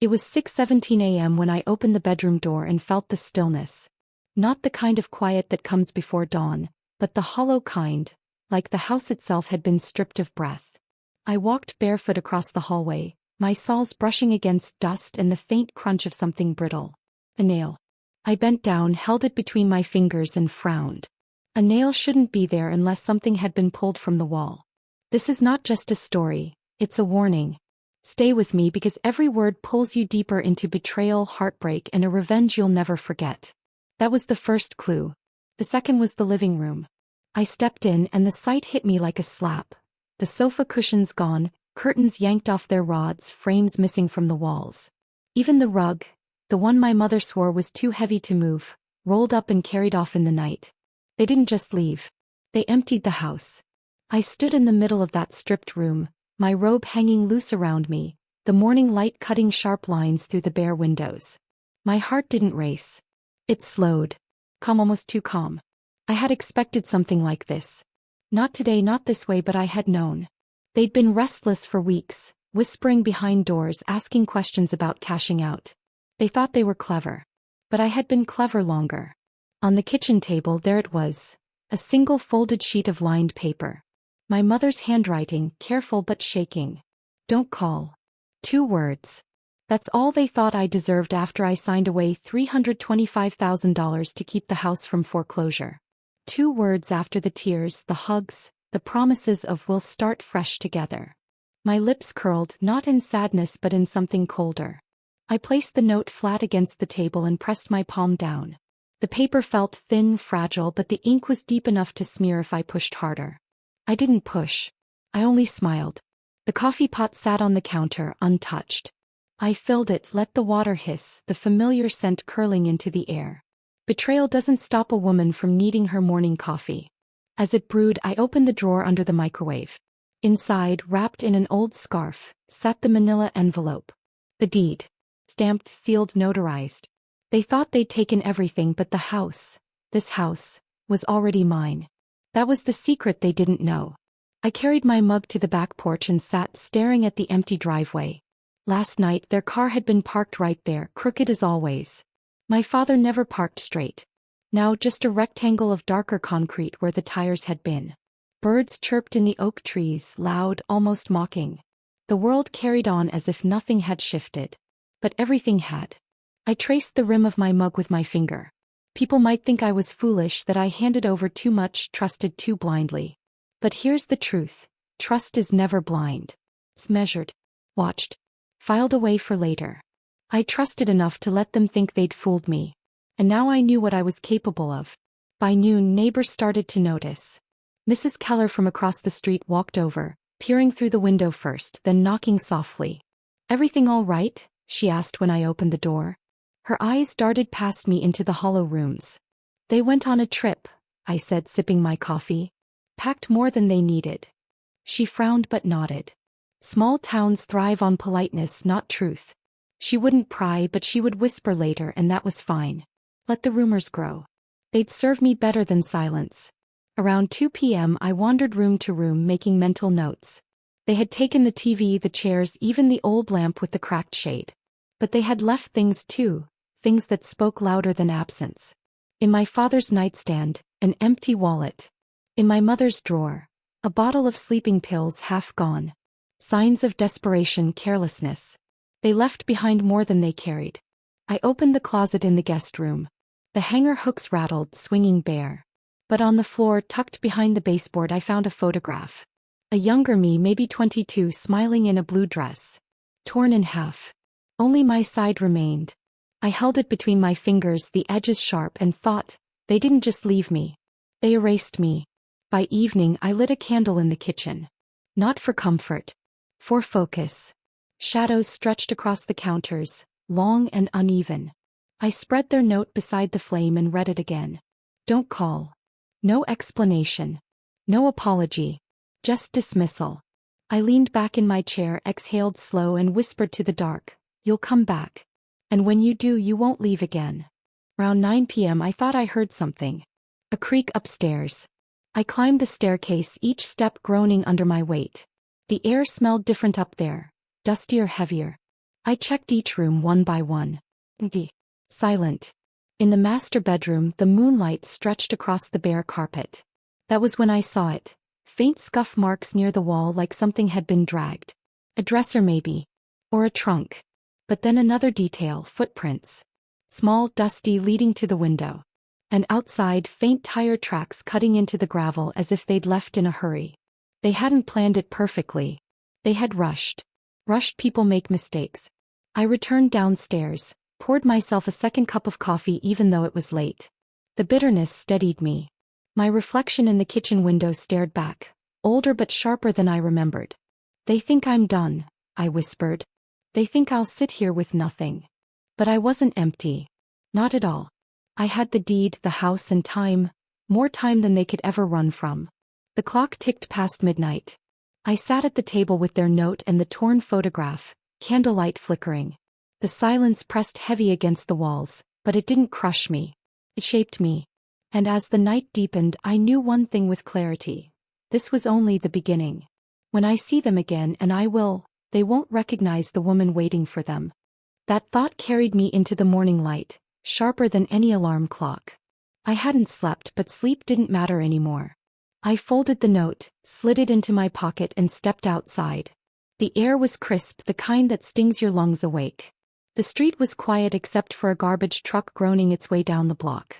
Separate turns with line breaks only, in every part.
It was 6:17 a.m. when I opened the bedroom door and felt the stillness. Not the kind of quiet that comes before dawn, but the hollow kind, like the house itself had been stripped of breath. I walked barefoot across the hallway, my soles brushing against dust and the faint crunch of something brittle. A nail. I bent down, held it between my fingers and frowned. A nail shouldn't be there unless something had been pulled from the wall. This is not just a story, it's a warning. Stay with me because every word pulls you deeper into betrayal, heartbreak, and a revenge you'll never forget. That was the first clue. The second was the living room. I stepped in and the sight hit me like a slap. The sofa cushions gone, curtains yanked off their rods, frames missing from the walls. Even the rug, the one my mother swore was too heavy to move, rolled up and carried off in the night. They didn't just leave. They emptied the house. I stood in the middle of that stripped room, my robe hanging loose around me, the morning light cutting sharp lines through the bare windows. My heart didn't race. It slowed. Calm, almost too calm. I had expected something like this. Not today, not this way, but I had known. They'd been restless for weeks, whispering behind doors, asking questions about cashing out. They thought they were clever. But I had been clever longer. On the kitchen table there it was, a single folded sheet of lined paper. My mother's handwriting, careful but shaking. Don't call. 2 words. That's all they thought I deserved after I signed away $325,000 to keep the house from foreclosure. 2 words after the tears, the hugs, the promises of we'll start fresh together. My lips curled, not in sadness but in something colder. I placed the note flat against the table and pressed my palm down. The paper felt thin, fragile, but the ink was deep enough to smear if I pushed harder. I didn't push. I only smiled. The coffee pot sat on the counter, untouched. I filled it, let the water hiss, the familiar scent curling into the air. Betrayal doesn't stop a woman from needing her morning coffee. As it brewed, I opened the drawer under the microwave. Inside, wrapped in an old scarf, sat the manila envelope. The deed. Stamped, sealed, notarized. They thought they'd taken everything, but the house, this house, was already mine. That was the secret they didn't know. I carried my mug to the back porch and sat staring at the empty driveway. Last night their car had been parked right there, crooked as always. My father never parked straight. Now just a rectangle of darker concrete where the tires had been. Birds chirped in the oak trees, loud, almost mocking. The world carried on as if nothing had shifted. But everything had. I traced the rim of my mug with my finger. People might think I was foolish, that I handed over too much, trusted too blindly. But here's the truth. Trust is never blind. It's measured. Watched. Filed away for later. I trusted enough to let them think they'd fooled me. And now I knew what I was capable of. By noon, neighbors started to notice. Mrs. Keller from across the street walked over, peering through the window first, then knocking softly. "Everything all right?" she asked when I opened the door. Her eyes darted past me into the hollow rooms. "They went on a trip," I said, sipping my coffee. "Packed more than they needed." She frowned but nodded. Small towns thrive on politeness, not truth. She wouldn't pry, but she would whisper later, and that was fine. Let the rumors grow. They'd serve me better than silence. Around 2 p.m. I wandered room to room making mental notes. They had taken the TV, the chairs, even the old lamp with the cracked shade. But they had left things too, things that spoke louder than absence. In my father's nightstand, an empty wallet. In my mother's drawer, a bottle of sleeping pills half gone. Signs of desperation, carelessness. They left behind more than they carried. I opened the closet in the guest room. The hanger hooks rattled, swinging bare. But on the floor, tucked behind the baseboard, I found a photograph. A younger me, maybe 22, smiling in a blue dress. Torn in half. Only my side remained. I held it between my fingers, the edges sharp, and thought, they didn't just leave me. They erased me. By evening, I lit a candle in the kitchen. Not for comfort. For focus. Shadows stretched across the counters, long and uneven. I spread their note beside the flame and read it again. Don't call. No explanation. No apology. Just dismissal. I leaned back in my chair, exhaled slow, and whispered to the dark, "You'll come back. And when you do, you won't leave again." Around 9 p.m. I thought I heard something. A creak upstairs. I climbed the staircase, each step groaning under my weight. The air smelled different up there. Dustier, heavier. I checked each room one by one. Silent. In the master bedroom, the moonlight stretched across the bare carpet. That was when I saw it. Faint scuff marks near the wall like something had been dragged. A dresser maybe. Or a trunk. But then another detail, footprints. Small, dusty, leading to the window. And outside, faint tire tracks cutting into the gravel as if they'd left in a hurry. They hadn't planned it perfectly. They had rushed. Rushed people make mistakes. I returned downstairs, poured myself a second cup of coffee even though it was late. The bitterness steadied me. My reflection in the kitchen window stared back, older but sharper than I remembered. They think I'm done, I whispered. They think I'll sit here with nothing. But I wasn't empty. Not at all. I had the deed, the house and time, more time than they could ever run from. The clock ticked past midnight. I sat at the table with their note and the torn photograph, candlelight flickering. The silence pressed heavy against the walls, but it didn't crush me. It shaped me. And as the night deepened, I knew one thing with clarity. This was only the beginning. When I see them again, and I will, they won't recognize the woman waiting for them. That thought carried me into the morning light, sharper than any alarm clock. I hadn't slept, but sleep didn't matter anymore. I folded the note, slid it into my pocket and stepped outside. The air was crisp, the kind that stings your lungs awake. The street was quiet except for a garbage truck groaning its way down the block.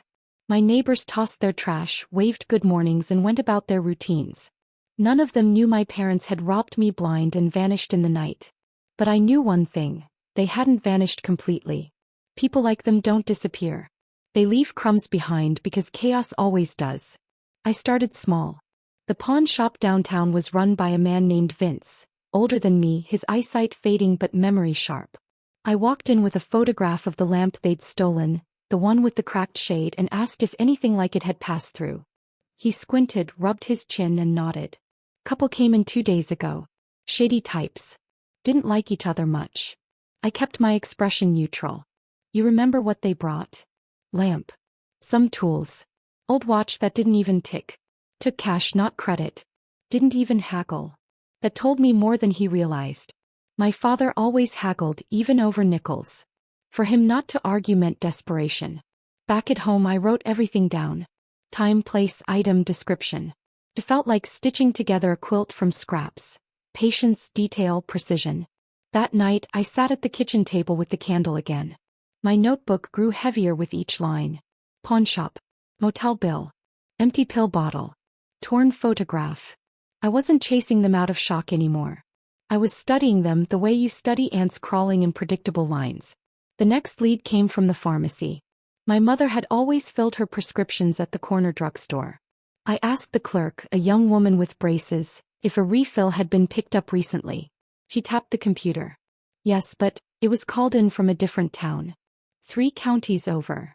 My neighbors tossed their trash, waved good mornings and went about their routines. None of them knew my parents had robbed me blind and vanished in the night. But I knew one thing, they hadn't vanished completely. People like them don't disappear. They leave crumbs behind because chaos always does. I started small. The pawn shop downtown was run by a man named Vince, older than me, his eyesight fading but memory sharp. I walked in with a photograph of the lamp they'd stolen, the one with the cracked shade, and asked if anything like it had passed through. He squinted, rubbed his chin and nodded. Couple came in 2 days ago. Shady types. Didn't like each other much. I kept my expression neutral. You remember what they brought? Lamp. Some tools. Old watch that didn't even tick. Took cash, not credit. Didn't even haggle. That told me more than he realized. My father always haggled, even over nickels. For him not to argue meant desperation. Back at home I wrote everything down. Time, place, item, description. It felt like stitching together a quilt from scraps. Patience, detail, precision. That night I sat at the kitchen table with the candle again. My notebook grew heavier with each line. Pawn shop. Motel bill. Empty pill bottle. Torn photograph. I wasn't chasing them out of shock anymore. I was studying them the way you study ants crawling in predictable lines. The next lead came from the pharmacy. My mother had always filled her prescriptions at the corner drugstore. I asked the clerk, a young woman with braces, if a refill had been picked up recently. She tapped the computer. Yes, but it was called in from a different town. 3 counties over.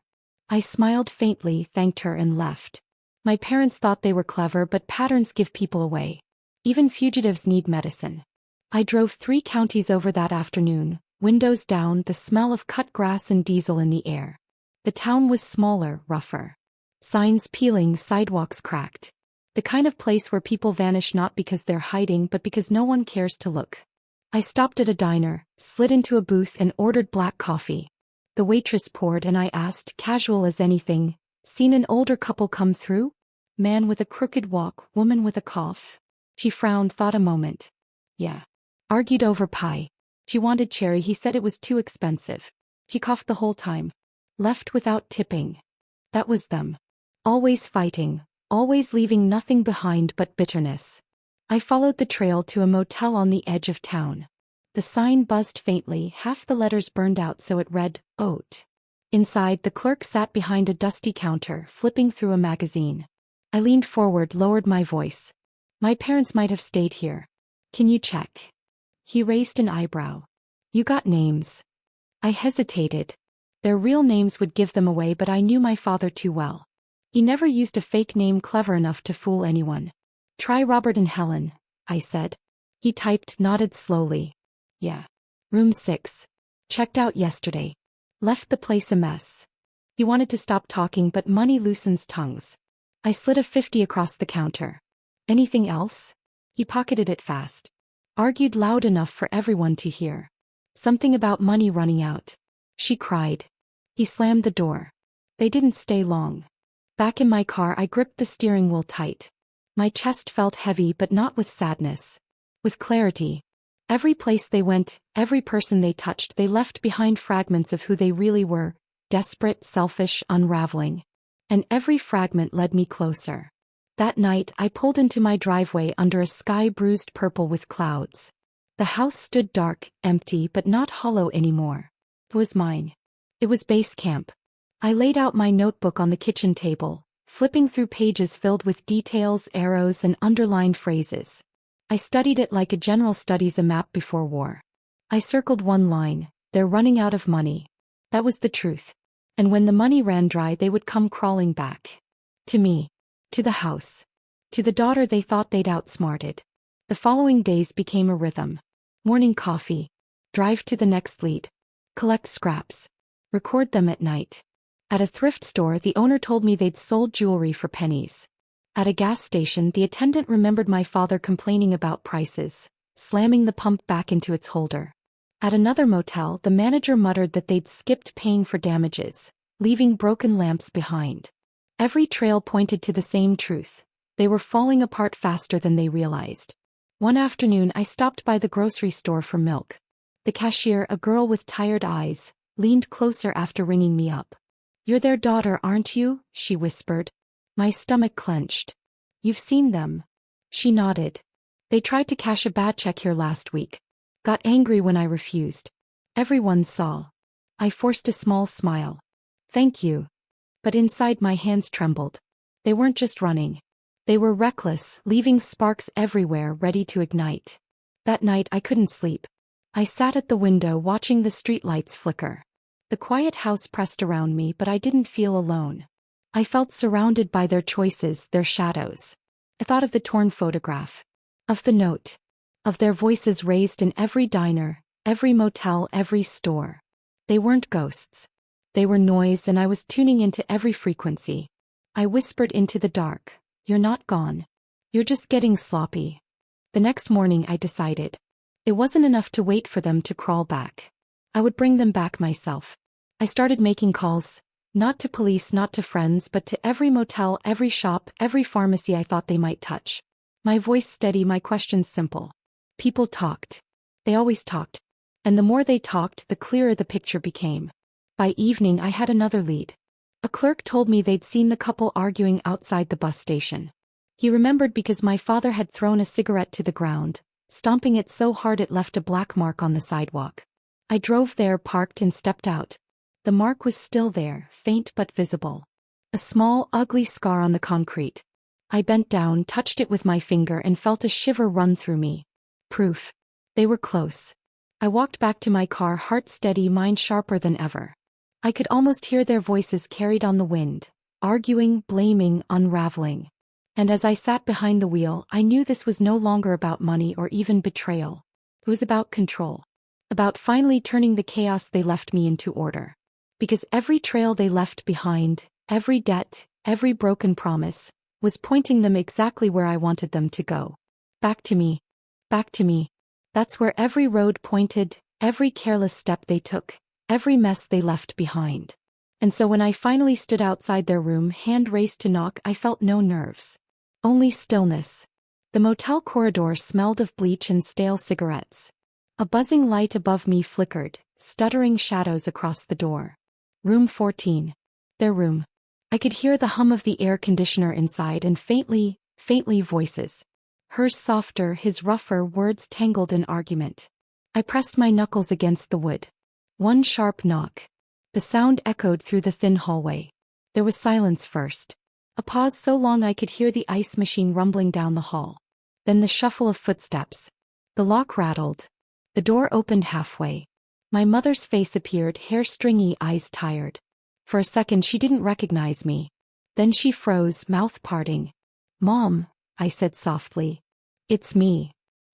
I smiled faintly, thanked her and left. My parents thought they were clever, but patterns give people away. Even fugitives need medicine. I drove 3 counties over that afternoon, windows down, the smell of cut grass and diesel in the air. The town was smaller, rougher. Signs peeling, sidewalks cracked. The kind of place where people vanish not because they're hiding but because no one cares to look. I stopped at a diner, slid into a booth and ordered black coffee. The waitress poured and I asked, casual as anything, "Seen an older couple come through? Man with a crooked walk, woman with a cough." She frowned, thought a moment. Yeah. Argued over pie. She wanted cherry, he said it was too expensive. He coughed the whole time. Left without tipping. That was them. Always fighting, always leaving nothing behind but bitterness. I followed the trail to a motel on the edge of town. The sign buzzed faintly, half the letters burned out so it read, Oat. Inside, the clerk sat behind a dusty counter, flipping through a magazine. I leaned forward, lowered my voice. My parents might have stayed here. Can you check? He raised an eyebrow. You got names. I hesitated. Their real names would give them away, but I knew my father too well. He never used a fake name clever enough to fool anyone. Try Robert and Helen, I said. He typed, nodded slowly. Yeah. Room 6. Checked out yesterday. Left the place a mess. He wanted to stop talking, but money loosens tongues. I slid a 50 across the counter. Anything else? He pocketed it fast. Argued loud enough for everyone to hear. Something about money running out. She cried. He slammed the door. They didn't stay long. Back in my car, I gripped the steering wheel tight. My chest felt heavy, but not with sadness. With clarity. Every place they went, every person they touched, they left behind fragments of who they really were, desperate, selfish, unraveling. And every fragment led me closer. That night, I pulled into my driveway under a sky bruised purple with clouds. The house stood dark, empty, but not hollow anymore. It was mine. It was base camp. I laid out my notebook on the kitchen table, flipping through pages filled with details, arrows, and underlined phrases. I studied it like a general studies a map before war. I circled one line: they're running out of money. That was the truth. And when the money ran dry, they would come crawling back. To me. To the house. To the daughter they thought they'd outsmarted. The following days became a rhythm. Morning coffee. Drive to the next lead. Collect scraps. Record them at night. At a thrift store, the owner told me they'd sold jewelry for pennies. At a gas station, the attendant remembered my father complaining about prices, slamming the pump back into its holder. At another motel, the manager muttered that they'd skipped paying for damages, leaving broken lamps behind. Every trail pointed to the same truth. They were falling apart faster than they realized. One afternoon, I stopped by the grocery store for milk. The cashier, a girl with tired eyes, leaned closer after ringing me up. "You're their daughter, aren't you?" she whispered. My stomach clenched. "You've seen them." She nodded. "They tried to cash a bad check here last week. Got angry when I refused. Everyone saw." I forced a small smile. "Thank you." But inside my hands trembled. They weren't just running. They were reckless, leaving sparks everywhere ready to ignite. That night I couldn't sleep. I sat at the window watching the streetlights flicker. The quiet house pressed around me, but I didn't feel alone. I felt surrounded by their choices, their shadows. I thought of the torn photograph. Of the note. Of their voices raised in every diner, every motel, every store. They weren't ghosts. They were noise, and I was tuning into every frequency. I whispered into the dark, "You're not gone. You're just getting sloppy." The next morning I decided. It wasn't enough to wait for them to crawl back. I would bring them back myself. I started making calls. Not to police, not to friends, but to every motel, every shop, every pharmacy I thought they might touch. My voice steady, my questions simple. People talked. They always talked. And the more they talked, the clearer the picture became. By evening I had another lead. A clerk told me they'd seen the couple arguing outside the bus station. He remembered because my father had thrown a cigarette to the ground, stomping it so hard it left a black mark on the sidewalk. I drove there, parked, and stepped out. The mark was still there, faint but visible. A small, ugly scar on the concrete. I bent down, touched it with my finger, and felt a shiver run through me. Proof. They were close. I walked back to my car, heart steady, mind sharper than ever. I could almost hear their voices carried on the wind, arguing, blaming, unraveling. And as I sat behind the wheel, I knew this was no longer about money or even betrayal. It was about control. About finally turning the chaos they left me into order. Because every trail they left behind, every debt, every broken promise, was pointing them exactly where I wanted them to go. Back to me. Back to me. That's where every road pointed, every careless step they took, every mess they left behind. And so when I finally stood outside their room, hand raised to knock, I felt no nerves. Only stillness. The motel corridor smelled of bleach and stale cigarettes. A buzzing light above me flickered, stuttering shadows across the door. Room 14. Their room. I could hear the hum of the air conditioner inside and faintly voices. Hers softer, his rougher, words tangled in argument. I pressed my knuckles against the wood. One sharp knock. The sound echoed through the thin hallway. There was silence first. A pause so long I could hear the ice machine rumbling down the hall. Then the shuffle of footsteps. The lock rattled. The door opened halfway. My mother's face appeared, hair stringy, eyes tired. For a second she didn't recognize me. Then she froze, mouth parting. "Mom," I said softly. "It's me."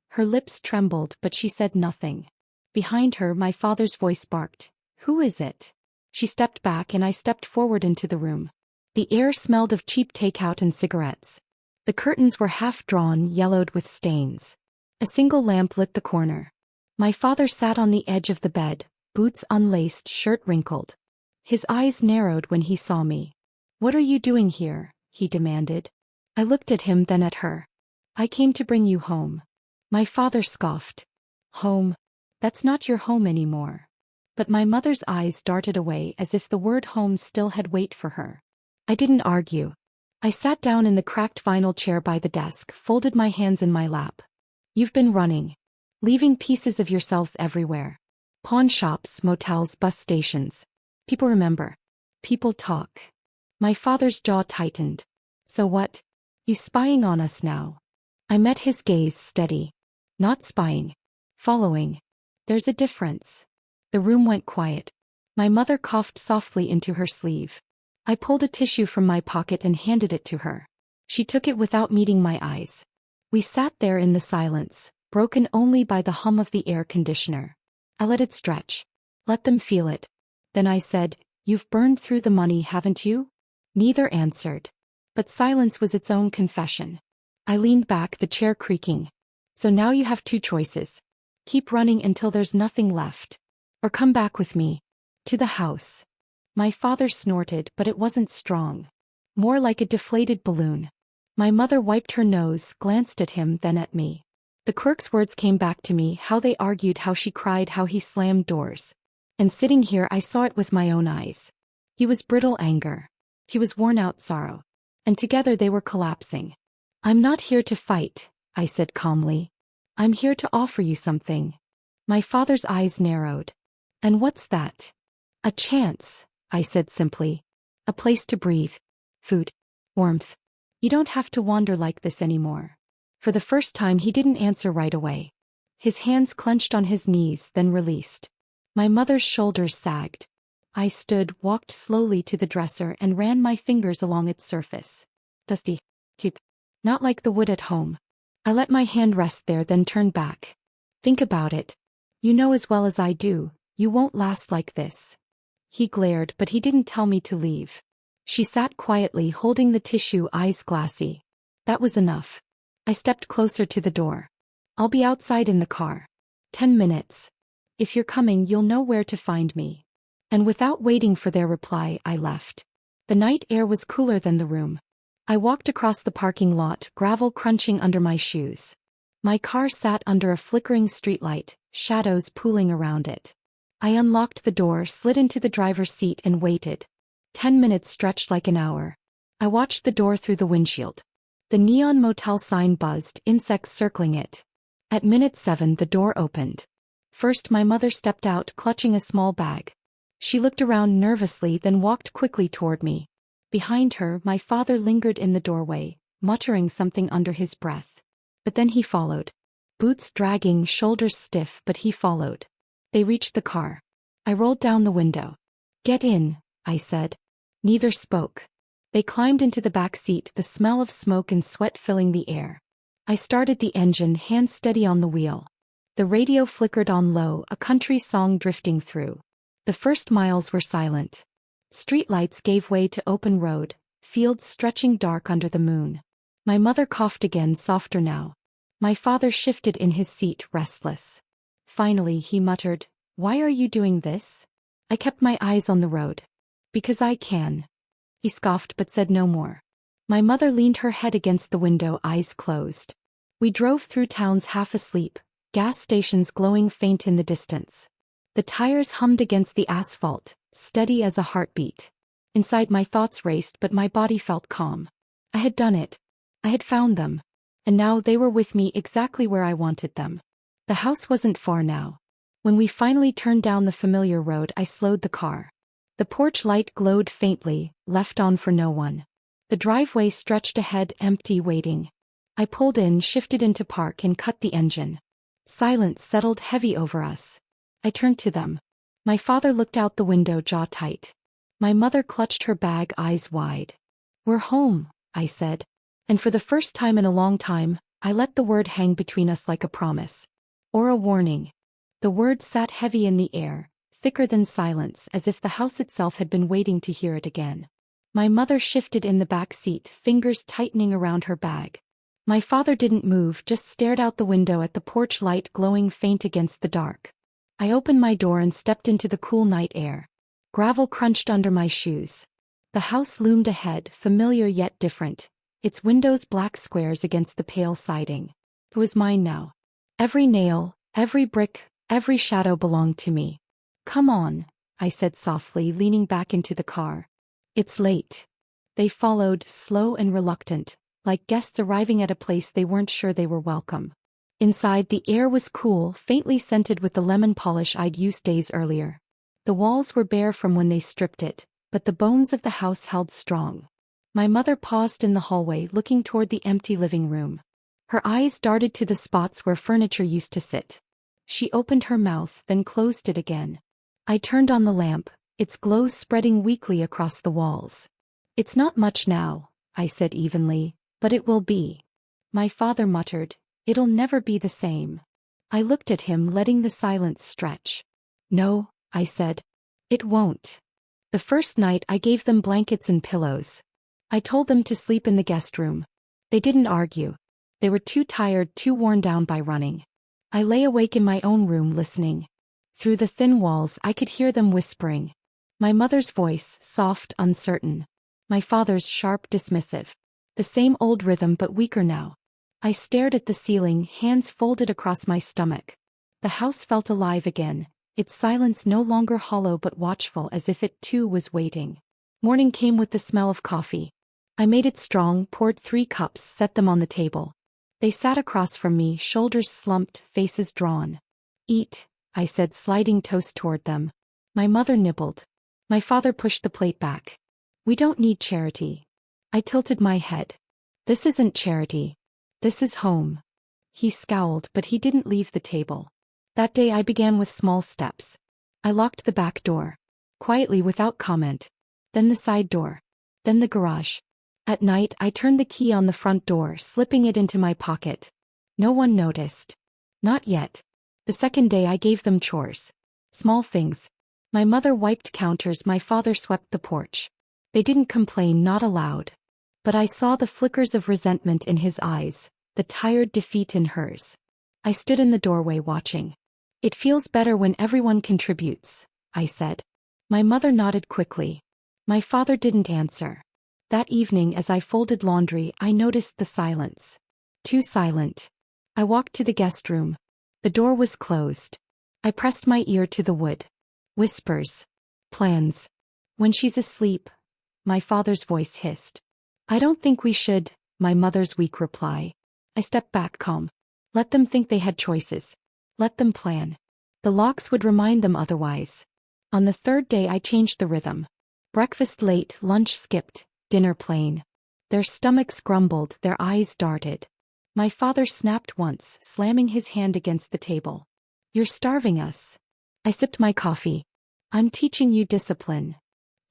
Her lips trembled, but she said nothing. Behind her, my father's voice barked. "Who is it?" She stepped back and I stepped forward into the room. The air smelled of cheap takeout and cigarettes. The curtains were half drawn, yellowed with stains. A single lamp lit the corner. My father sat on the edge of the bed, boots unlaced, shirt wrinkled. His eyes narrowed when he saw me. "What are you doing here?" he demanded. I looked at him, then at her. "I came to bring you home." My father scoffed. "Home? That's not your home anymore." But my mother's eyes darted away as if the word home still had weight for her. I didn't argue. I sat down in the cracked vinyl chair by the desk, folded my hands in my lap. "You've been running. Leaving pieces of yourselves everywhere. Pawn shops, motels, bus stations. People remember. People talk." My father's jaw tightened. "So what? You spying on us now?" I met his gaze, steady. "Not spying. Following. There's a difference." The room went quiet. My mother coughed softly into her sleeve. I pulled a tissue from my pocket and handed it to her. She took it without meeting my eyes. We sat there in the silence, broken only by the hum of the air conditioner. I let it stretch. Let them feel it. Then I said, "You've burned through the money, haven't you?" Neither answered. But silence was its own confession. I leaned back, the chair creaking. "So now you have two choices. Keep running until there's nothing left. Or come back with me. To the house." My father snorted, but it wasn't strong. More like a deflated balloon. My mother wiped her nose, glanced at him, then at me. The clerk's words came back to me, how they argued, how she cried, how he slammed doors. And sitting here I saw it with my own eyes. He was brittle anger. He was worn-out sorrow. And together they were collapsing. "I'm not here to fight," I said calmly. "I'm here to offer you something." My father's eyes narrowed. "And what's that?" "A chance," I said simply. "A place to breathe. Food. Warmth. You don't have to wander like this anymore." For the first time he didn't answer right away. His hands clenched on his knees, then released. My mother's shoulders sagged. I stood, walked slowly to the dresser and ran my fingers along its surface. "Dusty. Cheap. Not like the wood at home." I let my hand rest there, then turned back. "Think about it. You know as well as I do, you won't last like this." He glared, but he didn't tell me to leave. She sat quietly, holding the tissue, eyes glassy. That was enough. I stepped closer to the door. "I'll be outside in the car. 10 minutes. If you're coming, you'll know where to find me." And without waiting for their reply, I left. The night air was cooler than the room. I walked across the parking lot, gravel crunching under my shoes. My car sat under a flickering streetlight, shadows pooling around it. I unlocked the door, slid into the driver's seat and waited. 10 minutes stretched like an hour. I watched the door through the windshield. The neon motel sign buzzed, insects circling it. At minute 7 the door opened. First my mother stepped out, clutching a small bag. She looked around nervously, then walked quickly toward me. Behind her, my father lingered in the doorway, muttering something under his breath. But then he followed. Boots dragging, shoulders stiff, but he followed. They reached the car. I rolled down the window. "Get in," I said. Neither spoke. They climbed into the back seat, the smell of smoke and sweat filling the air. I started the engine, hands steady on the wheel. The radio flickered on low, a country song drifting through. The first miles were silent. Streetlights gave way to open road, fields stretching dark under the moon. My mother coughed again, softer now. My father shifted in his seat, restless. Finally he muttered, "Why are you doing this?" I kept my eyes on the road. "Because I can." He scoffed but said no more. My mother leaned her head against the window, eyes closed. We drove through towns half asleep, gas stations glowing faint in the distance. The tires hummed against the asphalt, steady as a heartbeat. Inside my thoughts raced, but my body felt calm. I had done it. I had found them. And now they were with me exactly where I wanted them. The house wasn't far now. When we finally turned down the familiar road, I slowed the car. The porch light glowed faintly, left on for no one. The driveway stretched ahead, empty, waiting. I pulled in, shifted into park and cut the engine. Silence settled heavy over us. I turned to them. My father looked out the window, jaw tight. My mother clutched her bag, eyes wide. "We're home," I said. And for the first time in a long time, I let the word hang between us like a promise. Or a warning. The word sat heavy in the air, thicker than silence, as if the house itself had been waiting to hear it again. My mother shifted in the back seat, fingers tightening around her bag. My father didn't move, just stared out the window at the porch light glowing faint against the dark. I opened my door and stepped into the cool night air. Gravel crunched under my shoes. The house loomed ahead, familiar yet different, its windows black squares against the pale siding. It was mine now. Every nail, every brick, every shadow belonged to me. "Come on," I said softly, leaning back into the car. "It's late." They followed, slow and reluctant, like guests arriving at a place they weren't sure they were welcome. Inside, the air was cool, faintly scented with the lemon polish I'd used days earlier. The walls were bare from when they stripped it, but the bones of the house held strong. My mother paused in the hallway, looking toward the empty living room. Her eyes darted to the spots where furniture used to sit. She opened her mouth, then closed it again. I turned on the lamp, its glow spreading weakly across the walls. "It's not much now," I said evenly, "but it will be." My father muttered, "It'll never be the same." I looked at him, letting the silence stretch. "No," I said. "It won't." The first night I gave them blankets and pillows. I told them to sleep in the guest room. They didn't argue. They were too tired, too worn down by running. I lay awake in my own room listening. Through the thin walls I could hear them whispering. My mother's voice, soft, uncertain. My father's sharp, dismissive. The same old rhythm but weaker now. I stared at the ceiling, hands folded across my stomach. The house felt alive again, its silence no longer hollow but watchful, as if it too was waiting. Morning came with the smell of coffee. I made it strong, poured 3 cups, set them on the table. They sat across from me, shoulders slumped, faces drawn. "Eat," I said, sliding toast toward them. My mother nibbled. My father pushed the plate back. "We don't need charity." I tilted my head. "This isn't charity. This is home." He scowled, but he didn't leave the table. That day I began with small steps. I locked the back door. Quietly, without comment. Then the side door. Then the garage. At night I turned the key on the front door, slipping it into my pocket. No one noticed. Not yet. The second day I gave them chores. Small things. My mother wiped counters, my father swept the porch. They didn't complain, not aloud. But I saw the flickers of resentment in his eyes, the tired defeat in hers. I stood in the doorway watching. "It feels better when everyone contributes," I said. My mother nodded quickly. My father didn't answer. That evening as I folded laundry I noticed the silence. Too silent. I walked to the guest room. The door was closed. I pressed my ear to the wood. Whispers. Plans. "When she's asleep," my father's voice hissed. "I don't think we should," my mother's weak reply. I stepped back, calm. Let them think they had choices. Let them plan. The locks would remind them otherwise. On the third day I changed the rhythm. Breakfast late, lunch skipped, dinner plain. Their stomachs grumbled, their eyes darted. My father snapped once, slamming his hand against the table. "You're starving us." I sipped my coffee. "I'm teaching you discipline."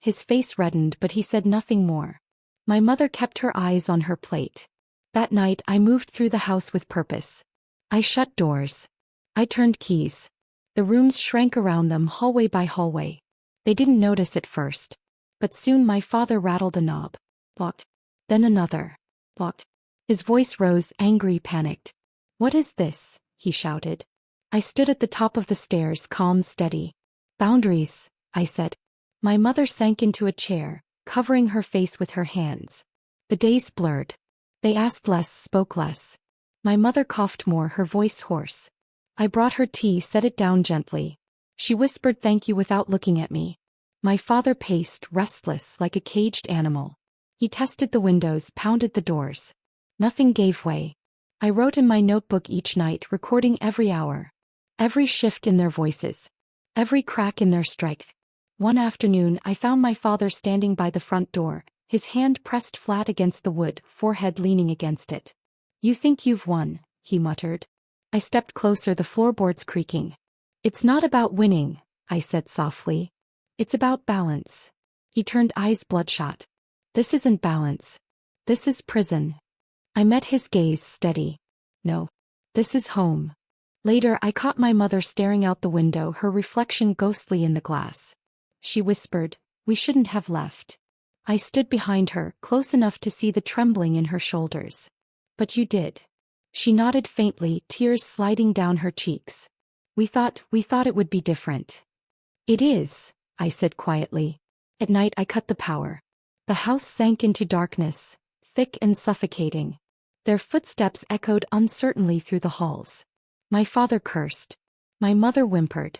His face reddened, but he said nothing more. My mother kept her eyes on her plate. That night I moved through the house with purpose. I shut doors. I turned keys. The rooms shrank around them, hallway by hallway. They didn't notice at first. But soon my father rattled a knob. Locked. Then another. Locked. His voice rose, angry, panicked. "What is this?" he shouted. I stood at the top of the stairs, calm, steady. "Boundaries," I said. My mother sank into a chair, covering her face with her hands. The days blurred. They asked less, spoke less. My mother coughed more, her voice hoarse. I brought her tea, set it down gently. She whispered thank you without looking at me. My father paced, restless, like a caged animal. He tested the windows, pounded the doors. Nothing gave way. I wrote in my notebook each night, recording every hour. Every shift in their voices. Every crack in their strength. One afternoon I found my father standing by the front door, his hand pressed flat against the wood, forehead leaning against it. "You think you've won," he muttered. I stepped closer, the floorboards creaking. "It's not about winning," I said softly. "It's about balance." He turned, eyes bloodshot. "This isn't balance. This is prison." I met his gaze, steady. "No. This is home." Later I caught my mother staring out the window, her reflection ghostly in the glass. She whispered, "We shouldn't have left." I stood behind her, close enough to see the trembling in her shoulders. But you did. She nodded faintly, tears sliding down her cheeks. We thought it would be different. It is, I said quietly. At night I cut the power. The house sank into darkness, thick and suffocating. Their footsteps echoed uncertainly through the halls. My father cursed. My mother whimpered.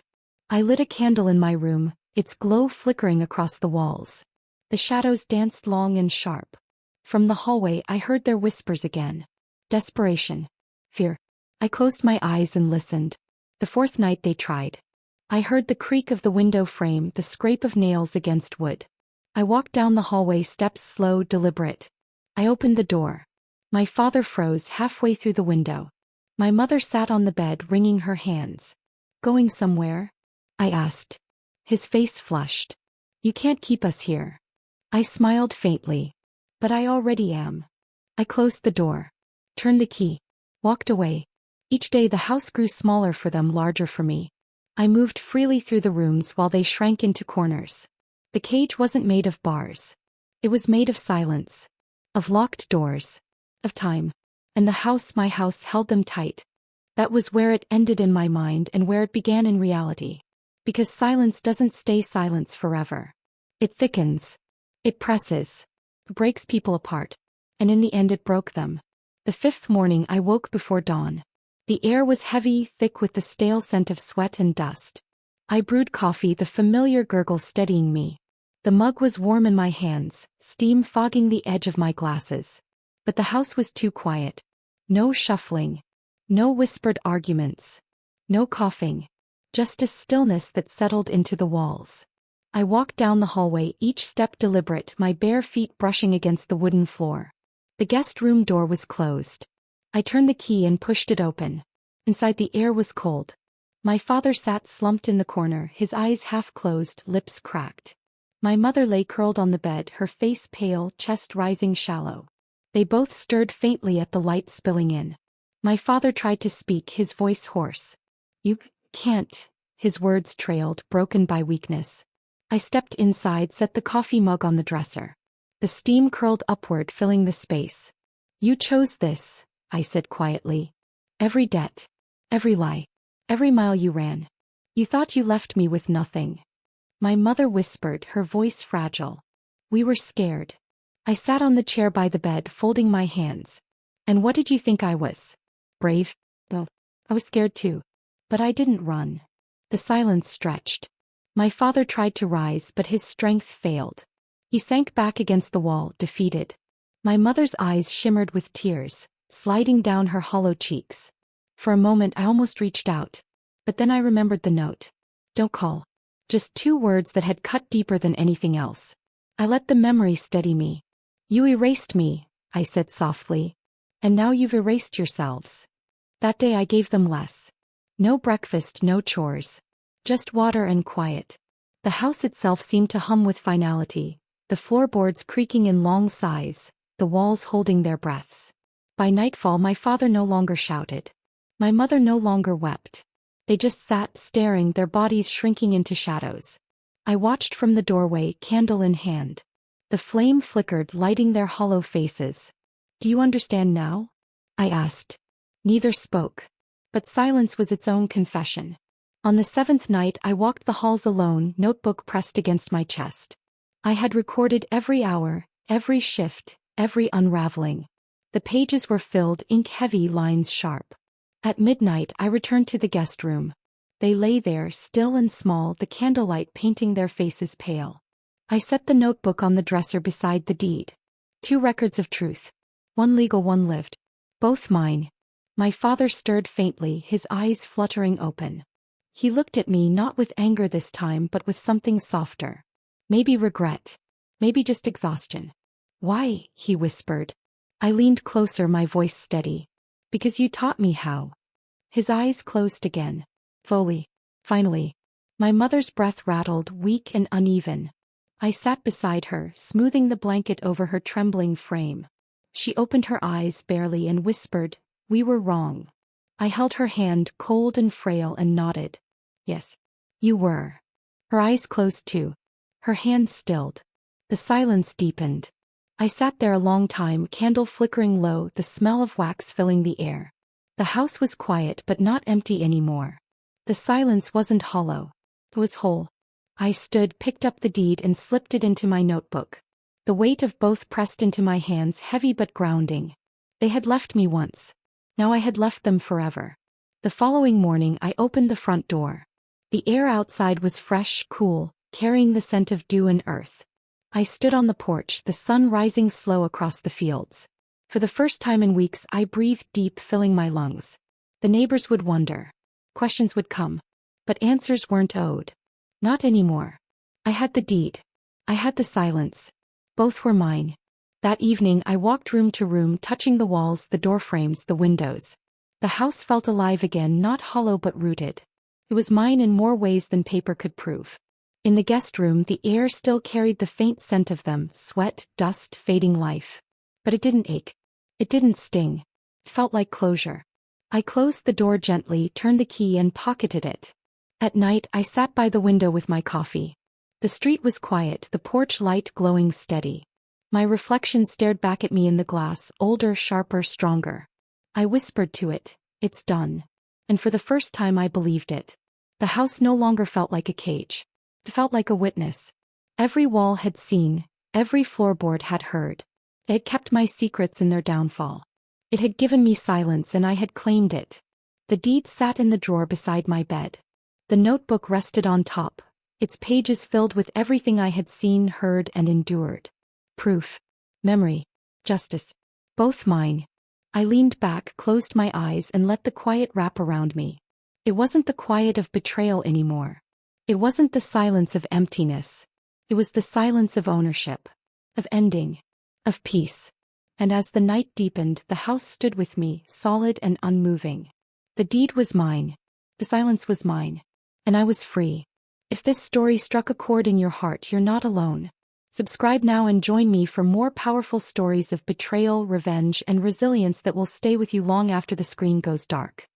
I lit a candle in my room, its glow flickering across the walls. The shadows danced long and sharp. From the hallway I heard their whispers again. Desperation. Fear. I closed my eyes and listened. The fourth night they tried. I heard the creak of the window frame, the scrape of nails against wood. I walked down the hallway, steps slow, deliberate. I opened the door. My father froze halfway through the window. My mother sat on the bed, wringing her hands. Going somewhere? I asked. His face flushed. You can't keep us here. I smiled faintly. But I already am. I closed the door. Turned the key. Walked away. Each day the house grew smaller for them, larger for me. I moved freely through the rooms while they shrank into corners. The cage wasn't made of bars. It was made of silence. Of locked doors. Of time. And the house, my house, held them tight. That was where it ended in my mind and where it began in reality. Because silence doesn't stay silence forever. It thickens. It presses. Breaks people apart. And in the end it broke them. The fifth morning I woke before dawn. The air was heavy, thick with the stale scent of sweat and dust. I brewed coffee, the familiar gurgle steadying me. The mug was warm in my hands, steam fogging the edge of my glasses. But the house was too quiet. No shuffling. No whispered arguments. No coughing. Just a stillness that settled into the walls. I walked down the hallway, each step deliberate, my bare feet brushing against the wooden floor. The guest room door was closed. I turned the key and pushed it open. Inside the air was cold. My father sat slumped in the corner, his eyes half closed, lips cracked. My mother lay curled on the bed, her face pale, chest rising shallow. They both stirred faintly at the light spilling in. My father tried to speak, his voice hoarse. You can't. His words trailed, broken by weakness. I stepped inside, set the coffee mug on the dresser. The steam curled upward, filling the space. You chose this, I said quietly. Every debt. Every lie. Every mile you ran. You thought you left me with nothing. My mother whispered, her voice fragile. We were scared. I sat on the chair by the bed, folding my hands. And what did you think I was? Brave? Well, I was scared too. But I didn't run. The silence stretched. My father tried to rise, but his strength failed. He sank back against the wall, defeated. My mother's eyes shimmered with tears, sliding down her hollow cheeks. For a moment I almost reached out. But then I remembered the note. Don't call. Just 2 words that had cut deeper than anything else. I let the memory steady me. You erased me, I said softly. And now you've erased yourselves. That day I gave them less. No breakfast, no chores. Just water and quiet. The house itself seemed to hum with finality, the floorboards creaking in long sighs, the walls holding their breaths. By nightfall my father no longer shouted. My mother no longer wept. They just sat staring, their bodies shrinking into shadows. I watched from the doorway, candle in hand. The flame flickered, lighting their hollow faces. Do you understand now? I asked. Neither spoke. But silence was its own confession. On the 7th night I walked the halls alone, notebook pressed against my chest. I had recorded every hour, every shift, every unraveling. The pages were filled, ink heavy, lines sharp. At midnight I returned to the guest room. They lay there, still and small, the candlelight painting their faces pale. I set the notebook on the dresser beside the deed. 2 records of truth. One legal, one lived. Both mine. My father stirred faintly, his eyes fluttering open. He looked at me, not with anger this time, but with something softer. Maybe regret. Maybe just exhaustion. Why? He whispered. I leaned closer, my voice steady. Because you taught me how. His eyes closed again. Fully. Finally. My mother's breath rattled, weak and uneven. I sat beside her, smoothing the blanket over her trembling frame. She opened her eyes barely and whispered, "We were wrong." I held her hand, cold and frail, and nodded. Yes. You were. Her eyes closed too. Her hand stilled. The silence deepened. I sat there a long time, candle flickering low, the smell of wax filling the air. The house was quiet but not empty anymore. The silence wasn't hollow. It was whole. I stood, picked up the deed and slipped it into my notebook. The weight of both pressed into my hands, heavy but grounding. They had left me once. Now I had left them forever. The following morning I opened the front door. The air outside was fresh, cool, carrying the scent of dew and earth. I stood on the porch, the sun rising slow across the fields. For the first time in weeks I breathed deep, filling my lungs. The neighbors would wonder. Questions would come. But answers weren't owed. Not anymore. I had the deed. I had the silence. Both were mine. That evening I walked room to room, touching the walls, the door frames, the windows. The house felt alive again, not hollow but rooted. It was mine in more ways than paper could prove. In the guest room the air still carried the faint scent of them, sweat, dust, fading life. But it didn't ache. It didn't sting. It felt like closure. I closed the door gently, turned the key and pocketed it. At night I sat by the window with my coffee. The street was quiet, the porch light glowing steady. My reflection stared back at me in the glass, older, sharper, stronger. I whispered to it, "It's done." And for the first time I believed it. The house no longer felt like a cage. It felt like a witness. Every wall had seen, every floorboard had heard. It had kept my secrets in their downfall. It had given me silence and I had claimed it. The deed sat in the drawer beside my bed. The notebook rested on top, its pages filled with everything I had seen, heard, and endured. Proof. Memory. Justice. Both mine. I leaned back, closed my eyes, and let the quiet wrap around me. It wasn't the quiet of betrayal anymore. It wasn't the silence of emptiness. It was the silence of ownership. Of ending. Of peace. And as the night deepened, the house stood with me, solid and unmoving. The deed was mine. The silence was mine. And I was free. If this story struck a chord in your heart, you're not alone. Subscribe now and join me for more powerful stories of betrayal, revenge, and resilience that will stay with you long after the screen goes dark.